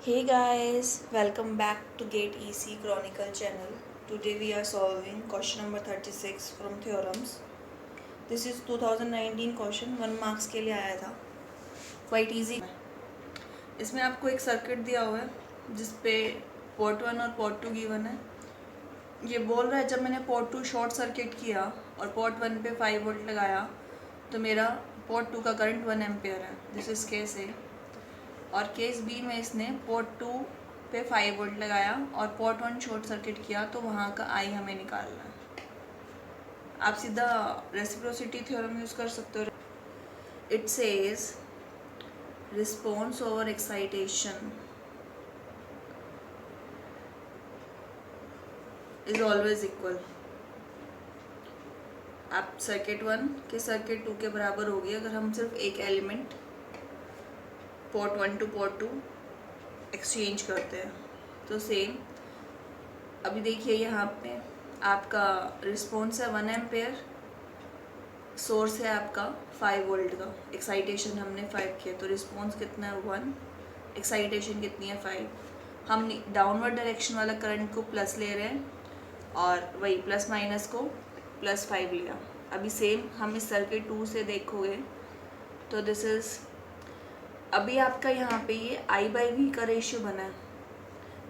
Hey guys, welcome back to Gate EC Chronicle channel. Today we are solving question number 36 from theorems. This is 2019 question 1 marks के लिए आया था. Quite easy. इसमें आपको एक circuit दिया हुआ है जिसपे पोर्ट 1 और पोर्ट 2 गिवन है. ये बोल रहा है जब मैंने पोर्ट 2 शॉर्ट सर्किट किया और पोर्ट 1 पे 5 वोल्ट लगाया तो मेरा पोर्ट 2 का करंट 1 एम्पियर है. दिस इज केस ए. और केस बी में इसने पोर्ट 2 पे 5 वोल्ट लगाया और पोर्ट 1 शॉर्ट सर्किट किया तो वहाँ का आई हमें निकालना है. आप सीधा रेसिप्रोसिटी थ्योरम यूज़ कर सकते हो. It says response over excitation is always equal. आप सर्किट 1 के सर्किट 2 के बराबर होगी अगर हम सिर्फ एक element port 1 two port 2 exchange करते हैं. तो सेम अभी देखिए यहाँ पे आपका रिस्पॉन्स है 1 एम्पेयर, सोर्स है आपका 5 वोल्ट का, एक्साइटेशन हमने 5 किया तो रिस्पॉन्स कितना है 1, एक्साइटेशन कितनी है 5. हम डाउनवर्ड डायरेक्शन वाला करंट को प्लस ले रहे हैं और वही प्लस माइनस को +5 लिया. अभी सेम हम इस सर्किट 2 से देखोगे तो दिस इज़ अभी आपका यहाँ पे ये I/V का रेशियो बना है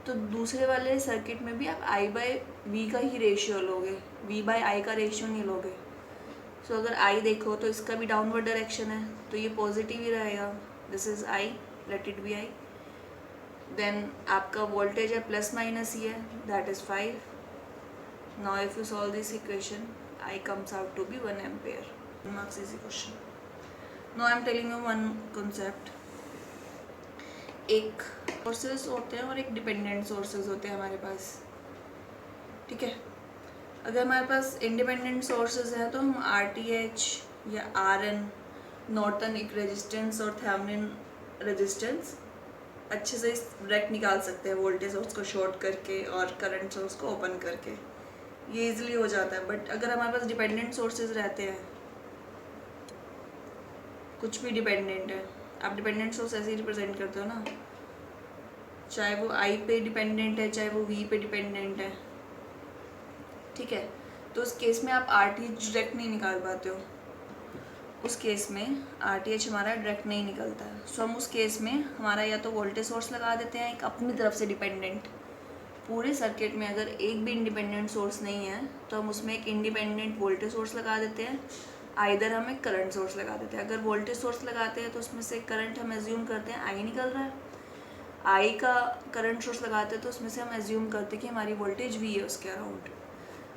तो दूसरे वाले सर्किट में भी आप I/V का ही रेशियो लोगे, V/I का रेशियो नहीं लोगे. सो अगर I देखो तो इसका भी डाउनवर्ड डायरेक्शन है तो ये पॉजिटिव ही रहेगा. This is I, let it be I. Then आपका वोल्टेज है प्लस माइनस ही है, that is 5. Now if you solve this equation I comes out to be 1 ampere. Marks easy question. Now I am telling you one concept. एक sources होते हैं और एक dependent sources होते हैं हमारे पास. ठीक है, अगर हमारे पास इंडिपेंडेंट सोर्सेज हैं तो हम RTH या RN, नॉर्टन एक रेजिस्टेंस और थेवेनिन रेजिस्टेंस अच्छे से डायरेक्ट निकाल सकते हैं वोल्टेज सोर्स को शॉर्ट करके और करंट सोर्स को ओपन करके. ये इजीली हो जाता है. बट अगर हमारे पास डिपेंडेंट सोर्सेज रहते हैं, कुछ भी डिपेंडेंट है, आप डिपेंडेंट सोर्स ऐसे ही रिप्रेजेंट करते हो ना, चाहे वो I पे डिपेंडेंट है चाहे वो V पे डिपेंडेंट है. ठीक है, तो उस केस में आप RTH डायरेक्ट नहीं निकाल पाते हो. उस केस में RTH हमारा डायरेक्ट नहीं निकलता है. सो हम उस केस में हमारा या तो वोल्टेज सोर्स लगा देते हैं एक अपनी तरफ से डिपेंडेंट. पूरे सर्किट में अगर एक भी इंडिपेंडेंट सोर्स नहीं है तो हम उसमें एक इंडिपेंडेंट वोल्टेज सोर्स लगा देते हैं, आइदर हम एक करंट सोर्स लगा देते हैं. अगर वोल्टेज सोर्स लगाते हैं तो उसमें से करंट हम एज्यूम करते हैं I निकल रहा है. I का करंट सोर्स लगाते हैं तो उसमें से हम एज्यूम करते हैं कि हमारी वोल्टेज V है उसके अराउंड.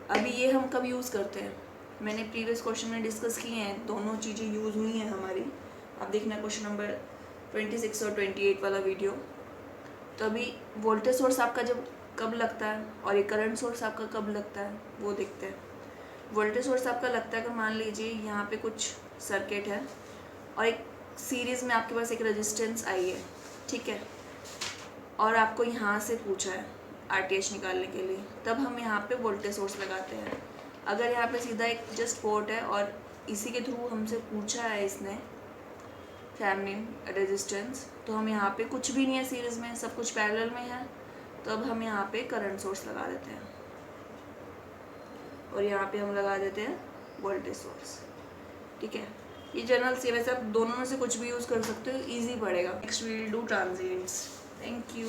अभी ये हम कब यूज़ करते हैं, मैंने प्रीवियस क्वेश्चन में डिस्कस किए हैं, दोनों चीज़ें यूज़ हुई हैं हमारी. आप देखना क्वेश्चन नंबर 26 और 28 वाला वीडियो. तो अभी वोल्टेज सोर्स आपका जब कब लगता है और ये करंट सोर्स आपका कब लगता है वो देखते हैं. वोल्टेज सोर्स आपका लगता है कि मान लीजिए यहाँ पे कुछ सर्किट है और एक सीरीज़ में आपके पास एक रेजिस्टेंस आई है. ठीक है, और आपको यहाँ से पूछा है RTH निकालने के लिए, तब हम यहाँ पे वोल्टेज सोर्स लगाते हैं. अगर यहाँ पे सीधा एक जस्ट पोर्ट है और इसी के थ्रू हमसे पूछा है इसने थेवेनिन रेजिस्टेंस, तो हम यहाँ पे कुछ भी नहीं है सीरीज़ में, सब कुछ पैरेलल में है, तो अब हम यहाँ पे करंट सोर्स लगा देते हैं और यहाँ पे हम लगा देते हैं वोल्टेज सोर्स. ठीक है, ये जनरल से वैसे आप दोनों में से कुछ भी यूज़ कर सकते हो, इजी पड़ेगा. Next we will do transients. Thank you.